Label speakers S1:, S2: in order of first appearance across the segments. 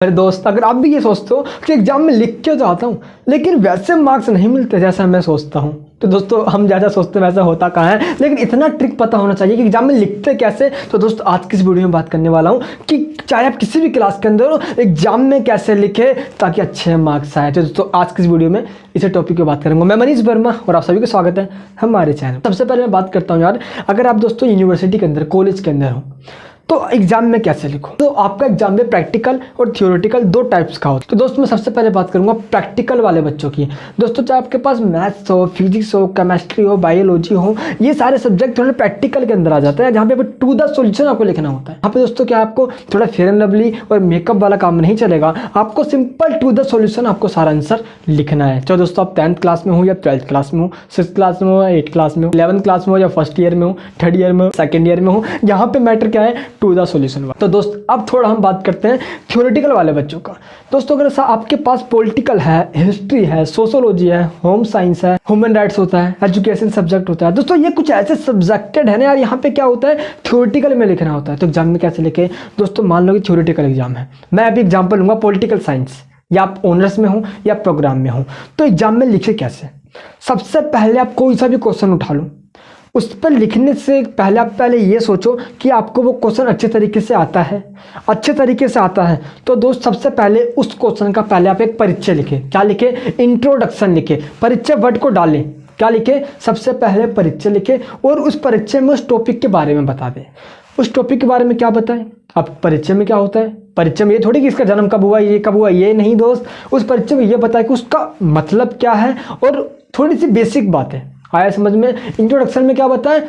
S1: मेरे दोस्त, अगर आप भी ये सोचते हो कि एग्जाम में लिख के जाता हूँ लेकिन वैसे मार्क्स नहीं मिलते जैसा मैं सोचता हूँ, तो दोस्तों हम जैसा सोचते हैं वैसा होता कहाँ है। लेकिन इतना ट्रिक पता होना चाहिए कि एग्जाम में लिखते कैसे। तो दोस्तों आज की इस वीडियो में बात करने वाला हूँ कि चाहे आप किसी भी क्लास के अंदर हो, एग्जाम में कैसे लिखे ताकि अच्छे मार्क्स आए। तो दोस्तों आज की इस वीडियो में इसी टॉपिक पे बात करूँगा। मैं मनीष वर्मा और आप सभी का स्वागत है हमारे चैनल। सबसे पहले मैं बात करता हूँ यार, अगर आप दोस्तों यूनिवर्सिटी के अंदर, कॉलेज के अंदर हो तो एग्जाम में कैसे लिखो। तो आपका एग्जाम में प्रैक्टिकल और थियोरेटिकल दो टाइप्स का होता है। तो दोस्तों मैं सबसे पहले बात करूंगा प्रैक्टिकल वाले बच्चों की। दोस्तों चाहे आपके पास मैथ्स हो, फिजिक्स हो, केमिस्ट्री हो, बायोलॉजी हो, ये सारे सब्जेक्ट थोड़े प्रैक्टिकल के अंदर आ जाते हैं, जहाँ पे टू द सॉल्यूशन आपको लिखना होता है। यहाँ पे दोस्तों क्या आपको थोड़ा फेयर एंड लवली और मेकअप वाला काम नहीं चलेगा, आपको सिंपल टू द सॉल्यूशन आपको सारा आंसर लिखना है। चाहे दोस्तों आप 10th क्लास में हो या 12th क्लास में हो, 6th क्लास में हो या 8th क्लास में हो, 11th क्लास में हो या फर्स्ट ईयर में हो, थर्ड ईयर में हो, सेकेंड ईयर में हो, यहाँ पे मैटर क्या है, टू द सॉल्यूशन। तो दोस्त अब थोड़ा हम बात करते हैं थ्योरेटिकल वाले बच्चों का। दोस्तों अगर आपके पास पॉलिटिकल है, हिस्ट्री है, सोशियोलॉजी है, होम साइंस है, ह्यूमन राइट्स होता है, एजुकेशन सब्जेक्ट होता है, दोस्तों ये कुछ ऐसे सब्जेक्टेड है ना यार, यहाँ पे क्या होता है थ्योरेटिकल में लिखना होता है। तो एग्जाम में कैसे लिखे दोस्तों, मान लो कि थ्योरेटिकल एग्जाम है, मैं अभी एग्जाम्पल लूंगा पॉलिटिकल साइंस, या आप ऑनर्स में हो या प्रोग्राम में हो, तो एग्जाम में लिखे कैसे। सबसे पहले आप कोई सा भी क्वेश्चन उठा लो, उस पर लिखने से पहले आप पहले ये सोचो कि आपको वो क्वेश्चन अच्छे तरीके से आता है। अच्छे तरीके से आता है तो दोस्त सबसे पहले उस क्वेश्चन का पहले आप एक परिचय लिखे। क्या लिखे? इंट्रोडक्शन लिखे। परिचय वर्ड को डालें। क्या लिखे? सबसे पहले परिचय लिखे और उस परिचय में उस टॉपिक के बारे में बता दें। उस टॉपिक के बारे में क्या बताएं? अब परिचय में क्या होता है, परिचय में ये थोड़ी कि इसका जन्म कब हुआ, ये कब हुआ, ये नहीं दोस्त। उस परिचय में ये बताए कि उसका मतलब क्या है और थोड़ी सी बेसिक बातें। आया समझ में? इंट्रोडक्शन में क्या बताएं?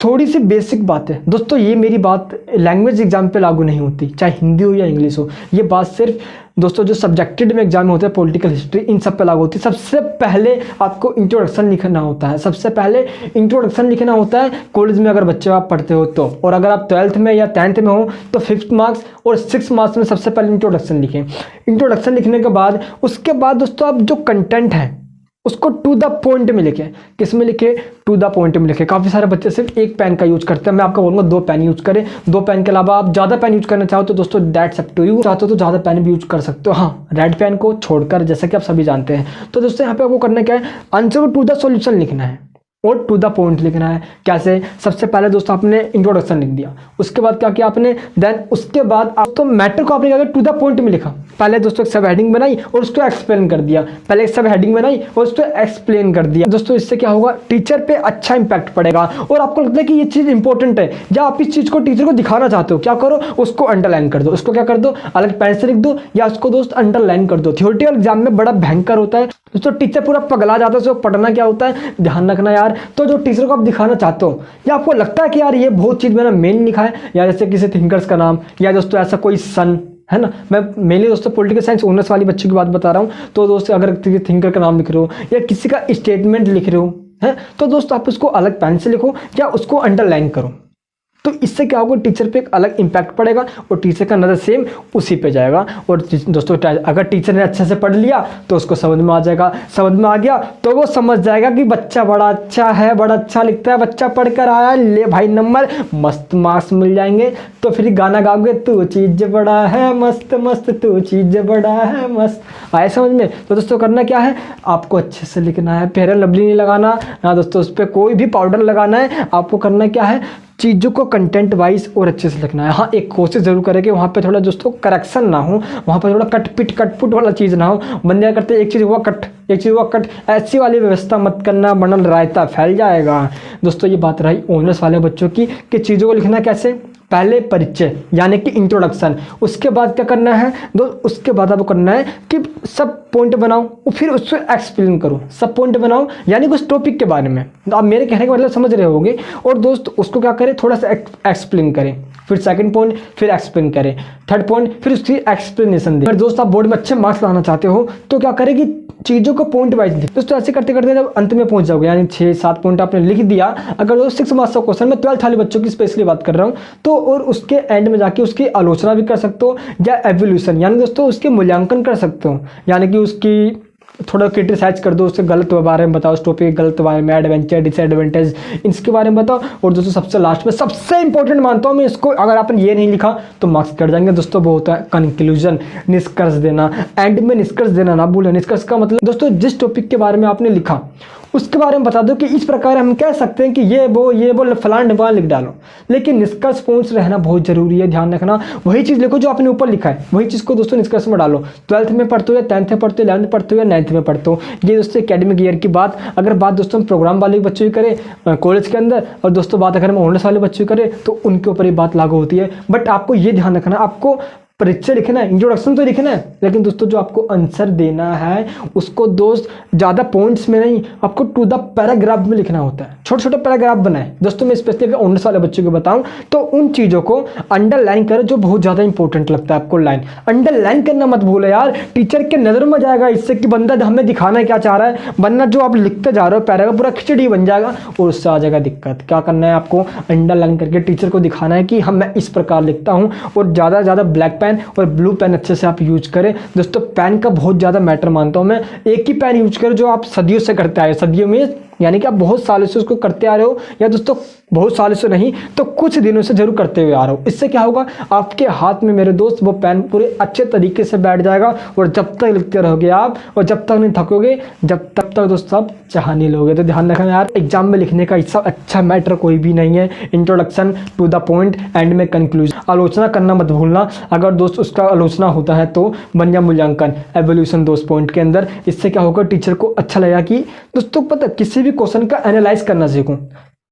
S1: थोड़ी सी बेसिक बातें। दोस्तों ये मेरी बात लैंग्वेज एग्जाम पे लागू नहीं होती, चाहे हिंदी हो या इंग्लिश हो। ये बात सिर्फ दोस्तों जो सब्जेक्टेड में एग्जाम में होते हैं, पॉलिटिकल, हिस्ट्री, इन सब पे लागू होती है। सबसे पहले आपको इंट्रोडक्शन लिखना होता है। सबसे पहले इंट्रोडक्शन लिखना होता है कॉलेज में अगर बच्चे आप पढ़ते हो तो, और अगर आप 12th में या 10th में हो तो 5th मार्क्स और 6th मार्क्स में सबसे पहले इंट्रोडक्शन लिखें। इंट्रोडक्शन लिखने के बाद उसके बाद दोस्तों आप जो कंटेंट है उसको टू द पॉइंट में लिखे। किस में लिखे? टू द पॉइंट में लिखे। काफ़ी सारे बच्चे सिर्फ एक पेन का यूज करते हैं, मैं आपको बोलूँगा 2 पेन यूज करें। 2 पेन के अलावा आप ज़्यादा पेन यूज करना चाहो तो दोस्तों दैट्स अप टू यू। चाहते हो तो ज़्यादा पेन भी यूज कर सकते हो, हाँ, रेड पेन को छोड़कर, जैसा कि आप सभी जानते हैं। तो दोस्तों यहाँ पे आपको करना क्या है, आंसर को टू द सॉल्यूशन लिखना है और टू द पॉइंट लिखना है। कैसे? सबसे पहले दोस्तों आपने इंट्रोडक्शन लिख दिया, उसके बाद क्या किया आपने, देन उसके बाद आप तो मैटर को आपने क्या किया, टू द पॉइंट में लिखा। पहले दोस्तों एक सब हेडिंग बनाई और उसको एक्सप्लेन कर दिया। पहले एक सब हेडिंग बनाई और उसको एक्सप्लेन कर दिया। दोस्तों इससे क्या होगा, टीचर पे अच्छा इंपैक्ट पड़ेगा और आपको लगता है कि ये चीज़ इंपॉर्टेंट है, या आप इस चीज़ को टीचर को दिखाना चाहते हो, क्या करो, उसको अंडरलाइन कर दो। उसको क्या कर दो, अलग पेन से लिख दो या उसको दोस्त अंडरलाइन कर दो। थ्योरेटिकल एग्जाम में बड़ा भयंकर होता है दोस्तों, टीचर पूरा पगला जाता है, उसको पढ़ना क्या होता है ध्यान रखना यार। तो जो टीचर को आप दिखाना चाहते हो या आपको लगता है कि यार ये बहुत चीज़ मैंने मेन लिखा है, या जैसे किसी थिंकर्स का नाम, या दोस्तों ऐसा कोई सन है ना, मैं मेनली दोस्तों पॉलिटिकल साइंस ऑनर्स वाली बच्चों की बात बता रहा हूँ। तो दोस्तों अगर किसी थिंकर का नाम लिख रहे हो या किसी का स्टेटमेंट लिख रहे हो है, तो दोस्तों आप उसको अलग पेन से लिखो या उसको अंडरलाइन करो। तो इससे क्या होगा, टीचर पे एक अलग इंपैक्ट पड़ेगा और टीचर का नज़र सेम उसी पे जाएगा। और दोस्तों अगर टीचर ने अच्छे से पढ़ लिया तो उसको समझ में आ जाएगा, समझ में आ गया तो वो समझ जाएगा कि बच्चा बड़ा अच्छा है, बड़ा अच्छा लिखता है, बच्चा पढ़ कर आया, ले भाई नंबर, मस्त मार्क्स मिल जाएंगे। तो फिर गाना गाओगे, तू चीज़ बड़ा है मस्त मस्त, तू चीज़ बड़ा है मस्त। आए समझ में? तो दोस्तों करना क्या है, आपको अच्छे से लिखना है, फेयर एंड लवली नहीं लगाना ना दोस्तों, उस पर कोई भी पाउडर लगाना है। आपको करना क्या है, चीज़ों को कंटेंट वाइज और अच्छे से लिखना है। हाँ, एक कोशिश जरूर करें कि वहाँ पे थोड़ा दोस्तों करेक्शन ना हो, वहाँ पे थोड़ा कटपुट वाला चीज़ ना हो। बंदे करते एक चीज़ हुआ कट, एक चीज़ हुआ कट, ऐसी वाली व्यवस्था मत करना, बनल रायता फैल जाएगा। दोस्तों ये बात रही ऑनर्स वाले बच्चों की कि चीज़ों को लिखना कैसे। पहले परिचय यानी कि इंट्रोडक्शन, उसके बाद क्या करना है उसके बाद आपको करना है कि सब पॉइंट बनाओ और फिर उसको एक्सप्लेन करो। सब पॉइंट बनाओ यानी कि उस टॉपिक के बारे में, आप मेरे कहने का मतलब समझ रहे होंगे। और दोस्त उसको क्या करें, थोड़ा सा एक्सप्लेन करें, फिर सेकंड पॉइंट फिर एक्सप्लेन करें, थर्ड पॉइंट फिर उसकी एक्सप्लेनेशन दें। अगर दोस्त आप बोर्ड में अच्छे मार्क्स लाना चाहते हो तो क्या करें कि चीज़ों को पॉइंट वाइज लिख। दोस्तों ऐसे करते करते जब अंत में पहुंच जाओगे, यानी 6-7 पॉइंट आपने लिख दिया, अगर वो 6 मार्क्स का क्वेश्चन, मैं 12th वाले बच्चों की स्पेशली बात कर रहा हूँ, तो और उसके एंड में जाके उसकी आलोचना भी कर सकते हो या एवोल्यूशन यानी दोस्तों उसके मूल्यांकन कर सकते हो, यानी कि उसकी थोड़ा क्रिटिसाइज कर दो, उसके गलत बारे में बताओ, उस टॉपिक के गलत बारे में, एडवेंचर डिसएडवांटेज इसके बारे में बताओ। और दोस्तों सबसे लास्ट में सबसे इंपॉर्टेंट मानता हूँ मैं इसको, अगर आपने ये नहीं लिखा तो मार्क्स कट जाएंगे दोस्तों। वो होता है कंक्लूजन, निष्कर्ष देना। एंड में निष्कर्ष देना ना भूलें। निष्कर्ष का मतलब दोस्तों जिस टॉपिक के बारे में आपने लिखा उसके बारे में बता दो कि इस प्रकार हम कह सकते हैं कि ये वो फलान ढिमान लिख डालो, लेकिन निष्कर्ष पॉइंट्स रहना बहुत जरूरी है। ध्यान रखना, वही चीज़ लिखो जो आपने ऊपर लिखा है, वही चीज़ को दोस्तों निष्कर्ष में डालो। 12th में पढ़ते हो या 10th में पढ़ते हो, 11th में पढ़ते हो या 9th में पढ़ते हो, ये दोस्तों एकेडमिक ईयर की बात। अगर बात दोस्तों हम प्रोग्राम वाले बच्चों की करें कॉलेज के अंदर, और दोस्तों बात अगर हम ऑनर्स वाले बच्चों की करें तो उनके ऊपर ये बात लागू होती है। बट आपको ये ध्यान रखना, आपको परिचय लिखना है, इंट्रोडक्शन तो लिखना है, लेकिन दोस्तों जो आपको आंसर देना है उसको दोस्त ज़्यादा पॉइंट्स में नहीं, आपको टू द पैराग्राफ में लिखना होता है। छोटे छोटे पैराग्राफ बनाए दोस्तों। मैं स्पेशली अगर ऑनर्स वाले बच्चों को बताऊं तो उन चीज़ों को अंडरलाइन करो जो बहुत ज़्यादा इंपॉर्टेंट लगता है आपको। लाइन अंडरलाइन करना मत भूलो यार, टीचर के नज़र में जाएगा इससे कि बंदा हमें दिखाना क्या चाह रहा है, वरना जो आप लिखते जा रहे हो पैराग्राफ पूरा खिचड़ी बन जाएगा और उससे आ जाएगा दिक्कत। क्या करना है आपको, अंडरलाइन करके टीचर को दिखाना है कि हम मैं इस प्रकार लिखता हूँ। और ज़्यादा ज़्यादा ब्लैक पेन और ब्लू पेन अच्छे से आप यूज करें दोस्तों। पेन का बहुत ज़्यादा मैटर मानता हूँ मैं। एक ही पेन यूज करें जो आप सदियों से करते आए, सदियों में यानी कि आप बहुत सालों से उसको करते आ रहे हो, या दोस्तों बहुत सालों से नहीं तो कुछ दिनों से जरूर करते हुए आ रहे हो। इससे क्या होगा, आपके हाथ में मेरे दोस्त वो पेन पूरे अच्छे तरीके से बैठ जाएगा और जब तक लिखते रहोगे आप और जब तक नहीं थकोगे तब तक दोस्तों आप चाह नहीं लोगे। तो ध्यान रखना यार, एग्जाम में लिखने का इससे अच्छा मैटर कोई भी नहीं है। Introduction, to the point, end में कंक्लूजन। आलोचना करना मत भूलना, अगर दोस्त उसका आलोचना होता है तो बढ़िया मूल्यांकन, एवोल्यूशन दोस्त पॉइंट के अंदर। इससे क्या होगा, टीचर को अच्छा लगेगा कि दोस्तों पता किसी भी क्वेश्चन का एनालाइज करना सीखूं,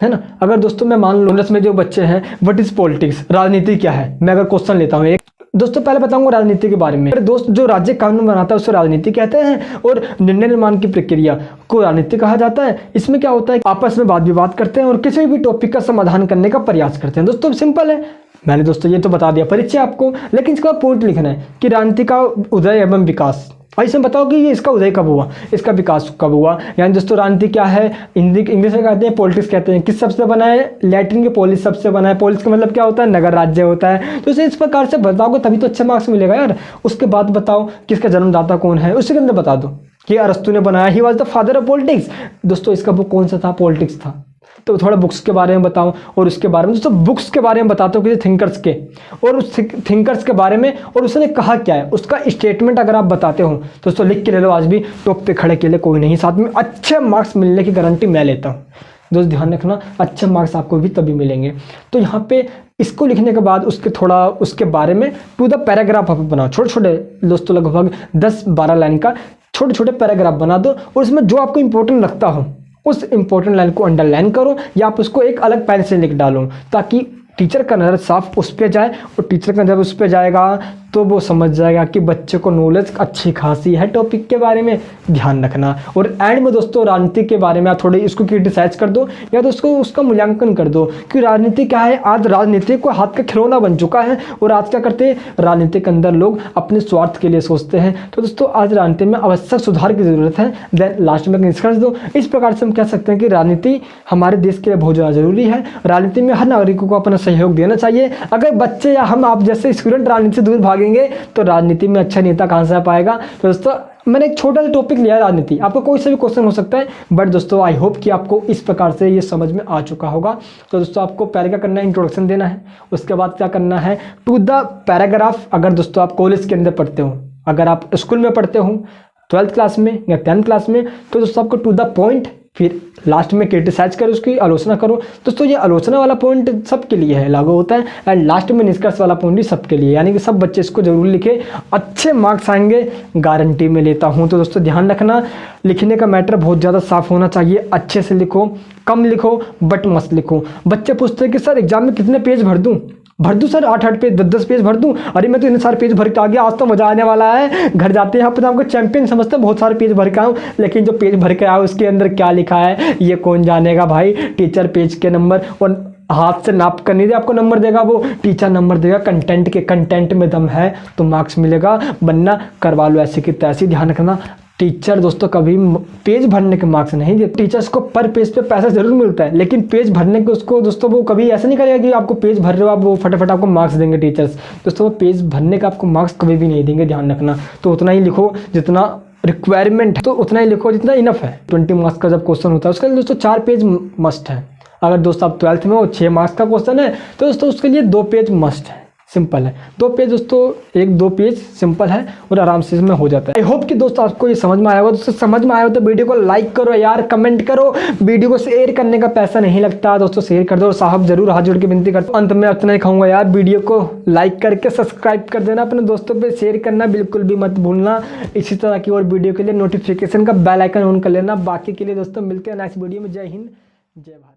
S1: है ना। अगर दोस्तों मैं मान लो ऑनर्स में जो बच्चे हैं, व्हाट इज पॉलिटिक्स, राजनीति क्या है, मैं अगर क्वेश्चन लेता हूँ एक दोस्तों, पहले बताऊंगा राजनीति के बारे में। दोस्त जो राज्य कानून बनाता है उसको राजनीति कहते हैं, और निर्णय निर्माण की प्रक्रिया को राजनीति कहा जाता है। इसमें क्या होता है, आपस में वाद विवाद करते हैं और किसी भी टॉपिक का समाधान करने का प्रयास करते हैं। दोस्तों सिंपल है, मैंने दोस्तों ये तो बता दिया परिचय आपको, लेकिन इसका पॉइंट लिखना है कि राजनीति का उदय एवं विकास। ऐसे बताओ कि ये इसका उदय कब हुआ, इसका विकास कब हुआ। यानी दोस्तों राजनीति क्या है, इंग्लिश में कहते हैं पॉलिटिक्स कहते हैं। किस शब्द से बना है, लैटिन के पोलिस शब्द से बना है। पोलिस का मतलब क्या होता है, नगर राज्य होता है। तो इसे इस प्रकार से बताओगे तभी तो अच्छे मार्क्स मिलेगा यार। उसके बाद बताओ किसका जन्मदाता कौन है, उसके अंदर बता दो कि अरस्तु ने बनाया, he was the father of politics. दोस्तों इसका बुक कौन सा था, पॉलिटिक्स था। तो थोड़ा बुक्स के बारे में बताओ, और उसके बारे में दोस्तों बुक्स के बारे में बताते हो किसी थिंकर्स के, और उस थिंकर्स के बारे में, और उसने कहा क्या है, उसका स्टेटमेंट अगर आप बताते हो तो दोस्तों लिख के ले लो। आज भी टॉप पे खड़े के लिए कोई नहीं, साथ में अच्छे मार्क्स मिलने की गारंटी मैं लेता हूँ। दोस्त ध्यान रखना, अच्छे मार्क्स आपको भी तभी मिलेंगे। तो यहाँ पे इसको लिखने के बाद उसके बारे में टू द पैराग्राफ आप बनाओ। छोटे छोटे दोस्तों लगभग 10-12 लाइन का छोटे छोटे पैराग्राफ बना दो, और उसमें जो आपको इंपॉर्टेंट लगता हो उस इंपॉर्टेंट लाइन को अंडरलाइन करो, या आप उसको एक अलग पेन से लिख डालो, ताकि टीचर का नज़र साफ उस पर जाए। और टीचर का जब उस पर जाएगा तो वो समझ जाएगा कि बच्चे को नॉलेज अच्छी खासी है टॉपिक के बारे में। ध्यान रखना। और एंड में दोस्तों राजनीति के बारे में आप थोड़ी इसको क्रिटिसाइज कर दो, या तो उसका मूल्यांकन कर दो कि राजनीति क्या है। आज राजनीति को हाथ का खिलौना बन चुका है, और आज क्या करते हैं, राजनीति के अंदर लोग अपने स्वार्थ के लिए सोचते हैं। तो दोस्तों आज राजनीति में आवश्यक सुधार की जरूरत है। देन लास्ट में निष्कर्ष दो। इस प्रकार से हम कह सकते हैं कि राजनीति हमारे देश के लिए बहुत ज़्यादा जरूरी है। राजनीति में हर नागरिकों को अपना सहयोग देना चाहिए। अगर बच्चे या हम आप जैसे स्टूडेंट राजनीति से दूर भागेंगे तो राजनीति में अच्छा नेता कहां से आ पाएगा। तो दोस्तों मैंने एक छोटा सा टॉपिक लिया है राजनीति, आपको कोई सा भी क्वेश्चन हो सकता है, बट दोस्तों आई होप कि आपको इस प्रकार से ये समझ में आ चुका होगा। तो दोस्तों आपको पहले क्या करना है, इंट्रोडक्शन देना है। उसके बाद क्या करना है, टू द पैराग्राफ। अगर दोस्तों आप कॉलेज के अंदर पढ़ते हो, अगर आप स्कूल में पढ़ते हो 12th क्लास में या 10th क्लास में, तो दोस्तों आपको टू द पॉइंट, फिर लास्ट में क्रिटिसाइज करो, उसकी आलोचना करो। दोस्तों ये आलोचना वाला पॉइंट सबके लिए है, लागू होता है। एंड लास्ट में निष्कर्ष वाला पॉइंट भी सबके लिए, यानी कि सब बच्चे इसको जरूर लिखे, अच्छे मार्क्स आएंगे, गारंटी में लेता हूँ। तो दोस्तों ध्यान रखना, लिखने का मैटर बहुत ज़्यादा साफ होना चाहिए। अच्छे से लिखो, कम लिखो बट मस्त लिखो। बच्चे पूछते हैं कि सर एग्जाम में कितने पेज भर दूं सर, 8-8 पेज 10-10 पेज भर दूं। अरे मैं तो इतने सारे पेज भर के आ गया, आज तो मजा आने वाला है। घर जाते हैं यहाँ पर आपको चैंपियन समझते हैं, बहुत सारे पेज भर के आऊँ, लेकिन जो पेज भर के आया उसके अंदर क्या लिखा है ये कौन जानेगा भाई। टीचर पेज के नंबर और हाथ से नाप कर नहीं दे, आपको नंबर देगा वो टीचर, नंबर देगा कंटेंट के। कंटेंट में दम है तो मार्क्स मिलेगा, वरना करवा लो ऐसी की तैसी। ध्यान रखना, टीचर दोस्तों कभी पेज भरने के मार्क्स नहीं देते। टीचर्स को पर पेज पे पैसा जरूर मिलता है, लेकिन पेज भरने के उसको दोस्तों वो कभी ऐसा नहीं करेगा कि आपको पेज भर रहे हो आप वो फटाफट आपको मार्क्स देंगे टीचर्स। दोस्तों वो पेज भरने का आपको मार्क्स कभी भी नहीं देंगे, ध्यान रखना। तो उतना ही लिखो जितना रिक्वायरमेंट है तो उतना ही लिखो जितना इनफ है। 20 मार्क्स का जब क्वेश्चन होता है उसके लिए दोस्तों 4 पेज मस्ट है। अगर दोस्तों आप 12th में हो 6 मार्क्स का क्वेश्चन है तो दोस्तों उसके लिए 2 पेज मस्ट है, सिंपल है। 2 पेज दोस्तों, 1-2 पेज सिंपल है और आराम से इसमें हो जाता है। आई होप कि दोस्तों आपको ये समझ में आया होगा। दोस्तों समझ में आया हो तो वीडियो को लाइक करो यार, कमेंट करो। वीडियो को शेयर करने का पैसा नहीं लगता दोस्तों, शेयर कर दो। और साहब जरूर हाथ जोड़ के विनती करता हूं, अंत में इतना ही कहूँगा यार, वीडियो को लाइक करके सब्सक्राइब कर देना, अपने दोस्तों पर शेयर करना बिल्कुल भी मत भूलना। इसी तरह की और वीडियो के लिए नोटिफिकेशन का बेल आइकन ऑन कर लेना। बाकी के लिए दोस्तों मिलते हैं नेक्स्ट वीडियो में। जय हिंद, जय भारत।